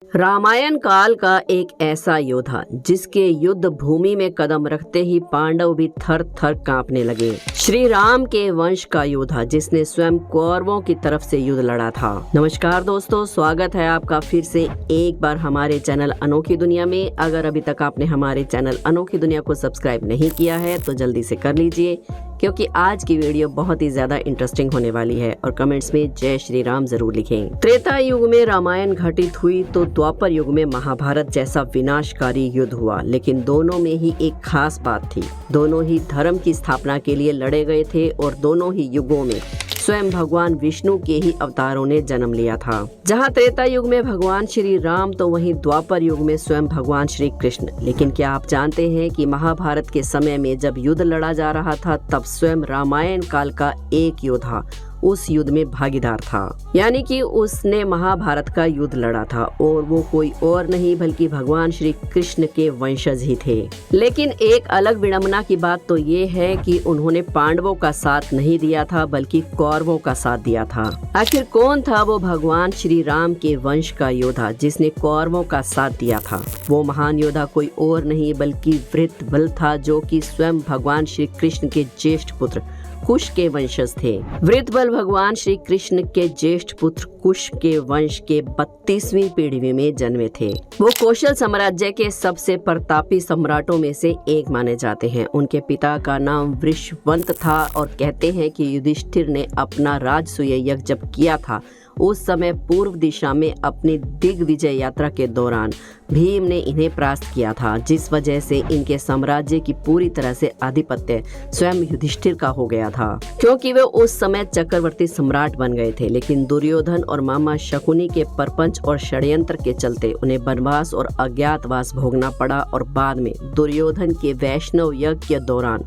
रामायण काल का एक ऐसा योद्धा जिसके युद्ध भूमि में कदम रखते ही पांडव भी थर थर कांपने लगे। श्री राम के वंश का योद्धा जिसने स्वयं कौरवों की तरफ से युद्ध लड़ा था। नमस्कार दोस्तों, स्वागत है आपका फिर से एक बार हमारे चैनल अनोखी दुनिया में। अगर अभी तक आपने हमारे चैनल अनोखी दुनिया को सब्सक्राइब नहीं किया है तो जल्दी से कर लीजिए, क्योंकि आज की वीडियो बहुत ही ज्यादा इंटरेस्टिंग होने वाली है। और कमेंट्स में जय श्री राम जरूर लिखें। त्रेता युग में रामायण घटित हुई तो द्वापर युग में महाभारत जैसा विनाशकारी युद्ध हुआ, लेकिन दोनों में ही एक खास बात थी। दोनों ही धर्म की स्थापना के लिए लड़े गए थे और दोनों ही युगों में स्वयं भगवान विष्णु के ही अवतारों ने जन्म लिया था। जहाँ त्रेता युग में भगवान श्री राम तो वहीं द्वापर युग में स्वयं भगवान श्री कृष्ण। लेकिन क्या आप जानते हैं कि महाभारत के समय में जब युद्ध लड़ा जा रहा था तब स्वयं रामायण काल का एक योद्धा उस युद्ध में भागीदार था, यानी कि उसने महाभारत का युद्ध लड़ा था और वो कोई और नहीं बल्कि भगवान श्री कृष्ण के वंशज ही थे। लेकिन एक अलग विडंबना की बात तो ये है कि उन्होंने पांडवों का साथ नहीं दिया था बल्कि कौरवों का साथ दिया था। आखिर कौन था वो भगवान श्री राम के वंश का योद्धा जिसने कौरवों का साथ दिया था? वो महान योद्धा कोई और नहीं बल्कि वृत्रबल था, जो कि स्वयं भगवान श्री कृष्ण के ज्येष्ठ पुत्र कुश के वंशज थे। वृत्रबल भगवान श्री कृष्ण के ज्येष्ठ पुत्र कुश के वंश के 32वीं पीढ़ी में जन्मे थे। वो कौशल साम्राज्य के सबसे प्रतापी सम्राटों में से एक माने जाते हैं। उनके पिता का नाम वृषवंत था और कहते हैं कि युधिष्ठिर ने अपना राजसूय यज्ञ जब किया था उस समय पूर्व दिशा में अपनी दिग्विजय यात्रा के दौरान भीम ने इन्हें परास्त किया था, जिस वजह से इनके साम्राज्य की पूरी तरह से आधिपत्य स्वयं युधिष्ठिर का हो गया था, क्योंकि वे उस समय चक्रवर्ती सम्राट बन गए थे। लेकिन दुर्योधन और मामा शकुनी के परपंच और षड्यंत्र के चलते उन्हें वनवास और अज्ञातवास भोगना पड़ा और बाद में दुर्योधन के वैष्णव यज्ञ के दौरान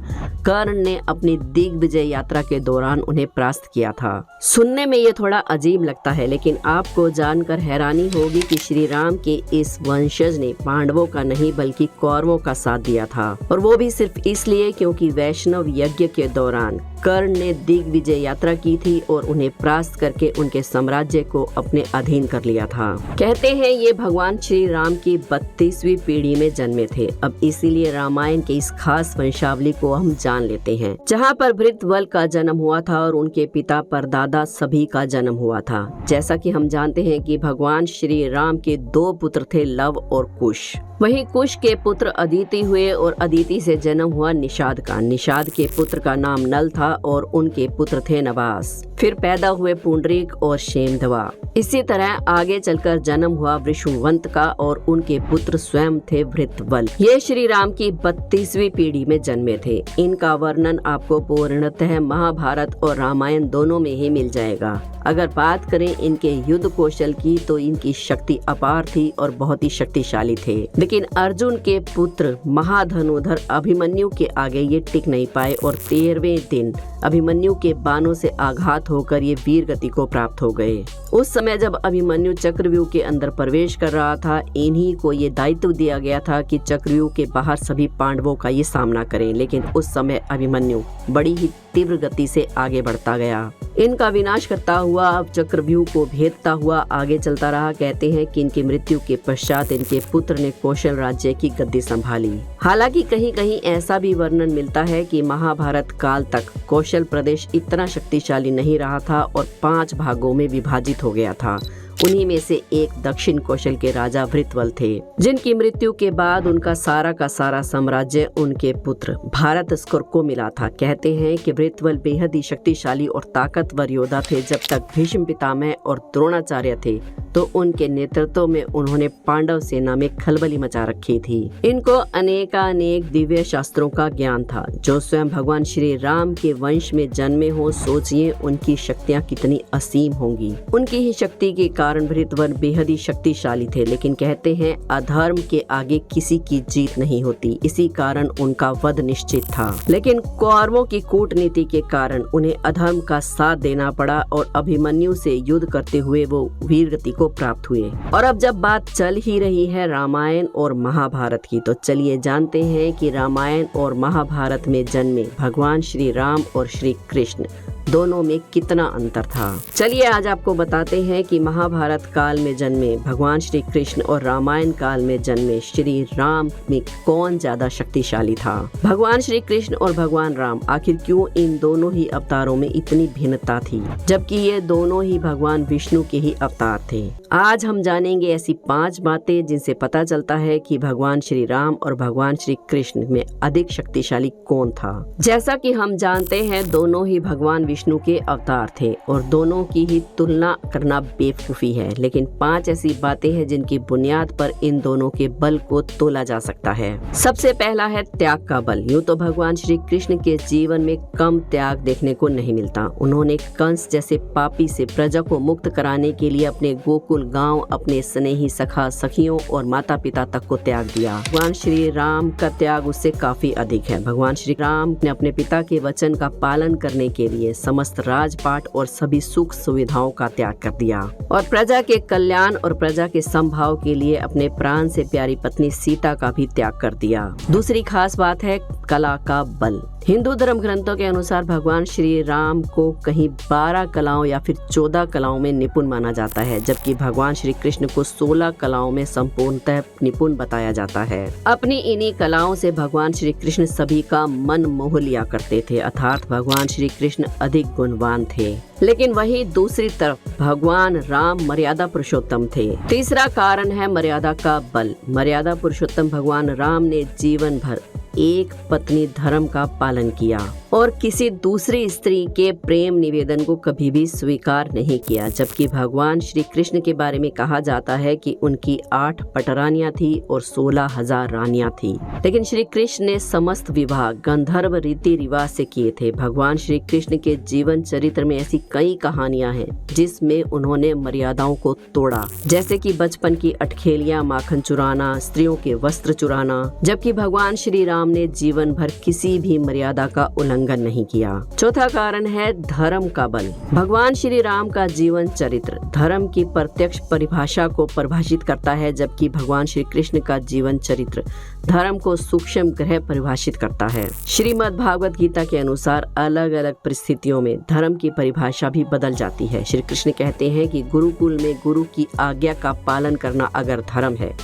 कर्ण ने अपनी दिग्विजय यात्रा के दौरान उन्हें परास्त किया था। सुनने में ये थोड़ा अजीब लगता है, लेकिन आपको जानकर हैरानी होगी कि श्री राम के इस वंशज ने पांडवों का नहीं बल्कि कौरवों का साथ दिया था, और वो भी सिर्फ इसलिए क्योंकि वैष्णव यज्ञ के दौरान कर्ण ने दिग्विजय यात्रा की थी और उन्हें परास्त करके उनके साम्राज्य को अपने अधीन कर लिया था। कहते हैं ये भगवान श्री राम की 32वीं पीढ़ी में जन्मे थे। अब इसीलिए रामायण के इस खास वंशावली को हम जान लेते हैं, जहाँ पर वृत्रबल का जन्म हुआ था और उनके पिता परदादा सभी का जन्म हुआ था। जैसा कि हम जानते हैं कि भगवान श्री राम के 2 पुत्र थे, लव और कुश। वहीं कुश के पुत्र अदिति हुए और अदिति से जन्म हुआ निषाद का। निषाद के पुत्र का नाम नल था और उनके पुत्र थे नवास। फिर पैदा हुए पुंडरीक और शेमधवा। इसी तरह आगे चलकर जन्म हुआ वृषवंत का और उनके पुत्र स्वयं थे वृत्रबल। ये श्री राम की 32वीं पीढ़ी में जन्मे थे। इनका वर्णन आपको पूर्णतः महाभारत और रामायण दोनों में ही मिल जाएगा। अगर बात करें इनके युद्ध कौशल की तो इनकी शक्ति अपार थी और बहुत ही शक्तिशाली थे। लेकिन अर्जुन के पुत्र महाधनुधर अभिमन्यु के आगे ये टिक नहीं पाए और 13वें दिन अभिमन्यु के बाणों से आघात होकर ये वीर गति को प्राप्त हो गए। उस समय जब अभिमन्यु चक्रव्यूह के अंदर प्रवेश कर रहा था, इन्हीं को ये दायित्व दिया गया था कि चक्रव्यूह के बाहर सभी पांडवों का ये सामना करें। लेकिन उस समय अभिमन्यु बड़ी ही तीव्र गति से आगे बढ़ता गया। इनका विनाश करता हुआ अब चक्रव्यूह को भेदता हुआ आगे चलता रहा। कहते हैं कि इनकी मृत्यु के पश्चात इनके पुत्र ने कौशल राज्य की गद्दी संभाली। हालांकि कहीं कहीं ऐसा भी वर्णन मिलता है कि महाभारत काल तक कौशल प्रदेश इतना शक्तिशाली नहीं रहा था और 5 भागों में विभाजित हो गया था। उन्हीं में से एक दक्षिण कौशल के राजा वृत्रबल थे, जिनकी मृत्यु के बाद उनका सारा का सारा साम्राज्य उनके पुत्र भारतस्कुर को मिला था। कहते हैं कि वृत्रबल बेहद ही शक्तिशाली और ताकतवर योद्धा थे। जब तक भीष्म पितामह और द्रोणाचार्य थे तो उनके नेतृत्व में उन्होंने पांडव सेना में खलबली मचा रखी थी। इनको अनेकानेक दिव्य शास्त्रों का ज्ञान था, जो स्वयं भगवान श्री राम के वंश में जन्मे हो। सोचिए उनकी शक्तियाँ कितनी असीम होंगी। उनकी ही शक्ति के कारण वृत्रबल बेहद ही शक्तिशाली थे। लेकिन कहते हैं अधर्म के आगे किसी की जीत नहीं होती, इसी कारण उनका वध निश्चित था। लेकिन कौरवों की कूटनीति के कारण उन्हें अधर्म का साथ देना पड़ा और अभिमन्यु से युद्ध करते हुए वो वीर गति को प्राप्त हुए। और अब जब बात चल ही रही है रामायण और महाभारत की, तो चलिए जानते हैं कि रामायण और महाभारत में जन्मे भगवान श्री राम और श्री कृष्ण दोनों में कितना अंतर था। चलिए आज आपको बताते हैं कि महाभारत काल में जन्मे भगवान श्री कृष्ण और रामायण काल में जन्मे श्री राम में कौन ज्यादा शक्तिशाली था। भगवान श्री कृष्ण और भगवान राम आखिर क्यों इन दोनों ही अवतारों में इतनी भिन्नता थी, जबकि ये दोनों ही भगवान विष्णु के ही अवतार थे। आज हम जानेंगे ऐसी 5 बातें जिनसे पता चलता है कि भगवान श्री राम और भगवान श्री कृष्ण में अधिक शक्तिशाली कौन था। जैसा कि हम जानते हैं दोनों ही भगवान विष्णु के अवतार थे और दोनों की ही तुलना करना बेवकूफी है, लेकिन 5 ऐसी बातें हैं जिनकी बुनियाद पर इन दोनों के बल को तोला जा सकता है। सबसे पहला है त्याग का बल। यूँ तो भगवान श्री कृष्ण के जीवन में कम त्याग देखने को नहीं मिलता। उन्होंने कंस जैसे पापी से प्रजा को मुक्त कराने के लिए अपने गोकुल गांव, अपने स्नेही सखा सखियों और माता पिता तक को त्याग दिया। भगवान श्री राम का त्याग उससे काफी अधिक है। भगवान श्री राम ने अपने पिता के वचन का पालन करने के लिए समस्त राजपाट और सभी सुख सुविधाओं का त्याग कर दिया और प्रजा के कल्याण और प्रजा के समभाव के लिए अपने प्राण से प्यारी पत्नी सीता का भी त्याग कर दिया। दूसरी खास बात है कला का बल। हिंदू धर्म ग्रंथों के अनुसार भगवान श्री राम को कहीं 12 कलाओं या फिर 14 कलाओं में निपुण माना जाता है, जबकि भगवान श्री कृष्ण को 16 कलाओं में संपूर्णतः निपुण बताया जाता है। अपनी इन्हीं कलाओं से भगवान श्री कृष्ण सभी का मन मोह लिया करते थे, अर्थात भगवान श्री कृष्ण अधिक गुणवान थे। लेकिन वहीं दूसरी तरफ भगवान राम मर्यादा पुरुषोत्तम थे। तीसरा कारण है मर्यादा का बल। मर्यादा पुरुषोत्तम भगवान राम ने जीवन भर एक पत्नी धर्म का पालन किया और किसी दूसरी स्त्री के प्रेम निवेदन को कभी भी स्वीकार नहीं किया, जबकि भगवान श्री कृष्ण के बारे में कहा जाता है कि उनकी 8 पटरानियां थी और 16,000 रानियां थी। लेकिन श्री कृष्ण ने समस्त विवाह गंधर्व रीति रिवाज से किए थे। भगवान श्री कृष्ण के जीवन चरित्र में ऐसी कई कहानियां हैं जिसमें उन्होंने मर्यादाओं को तोड़ा, जैसे कि बचपन की अटखेलियां, माखन चुराना, स्त्रियों के वस्त्र चुराना, जबकि भगवान श्री राम ने जीवन भर किसी भी मर्यादा का उल्लंघन नहीं किया। चौथा कारण है धर्म का बल। भगवान श्री राम का जीवन चरित्र धर्म की प्रत्यक्ष परिभाषा को परिभाषित करता है, जबकि भगवान श्री कृष्ण का जीवन चरित्र धर्म को सूक्ष्म ग्रह परिभाषित करता है। श्रीमद् भागवत गीता के अनुसार अलग अलग परिस्थितियों में धर्म की परिभाषा भी बदल जाती है। श्री कृष्ण कहते हैं कि गुरुकुल में गुरु की आज्ञा का पालन करना अगर धर्म है,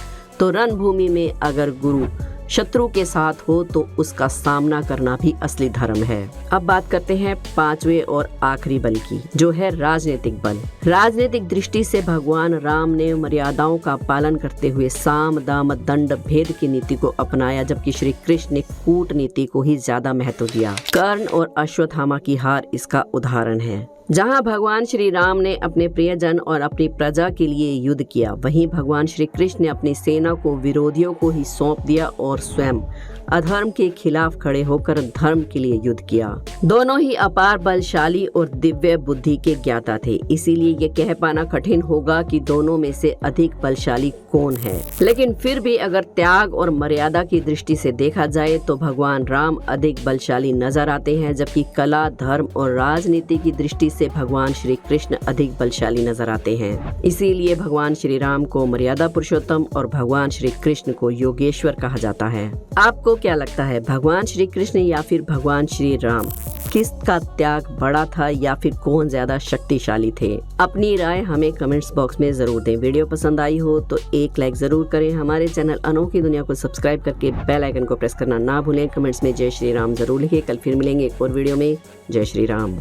तो रणभूमि में अगर गुरु शत्रु के साथ हो तो उसका सामना करना भी असली धर्म है। अब बात करते हैं 5वें और आखिरी बल की, जो है राजनीतिक बल। राजनीतिक दृष्टि से भगवान राम ने मर्यादाओं का पालन करते हुए साम दाम दंड भेद की नीति को अपनाया, जबकि श्री कृष्ण ने कूटनीति को ही ज्यादा महत्व दिया। कर्ण और अश्वत्थामा की हार इसका उदाहरण है। जहां भगवान श्री राम ने अपने प्रियजन और अपनी प्रजा के लिए युद्ध किया, वहीं भगवान श्री कृष्ण ने अपनी सेना को विरोधियों को ही सौंप दिया और स्वयं अधर्म के खिलाफ खड़े होकर धर्म के लिए युद्ध किया। दोनों ही अपार बलशाली और दिव्य बुद्धि के ज्ञाता थे, इसीलिए ये कह पाना कठिन होगा कि दोनों में से अधिक बलशाली कौन है। लेकिन फिर भी अगर त्याग और मर्यादा की दृष्टि से देखा जाए तो भगवान राम अधिक बलशाली नजर आते हैं, जबकि कला, धर्म और राजनीति की दृष्टि से भगवान श्री कृष्ण अधिक बलशाली नजर आते हैं। इसीलिए भगवान श्री राम को मर्यादा पुरुषोत्तम और भगवान श्री कृष्ण को योगेश्वर कहा जाता है। आपको क्या लगता है, भगवान श्री कृष्ण या फिर भगवान श्री राम, किसका त्याग बड़ा था या फिर कौन ज्यादा शक्तिशाली थे? अपनी राय हमें कमेंट्स बॉक्स में जरूर दें। वीडियो पसंद आई हो तो एक लाइक जरूर करें। हमारे चैनल अनोखी दुनिया को सब्सक्राइब करके बेल आइकन को प्रेस करना ना भूलें। कमेंट्स में जय श्री राम जरूर लिखें। कल फिर मिलेंगे एक और वीडियो में। जय श्री राम।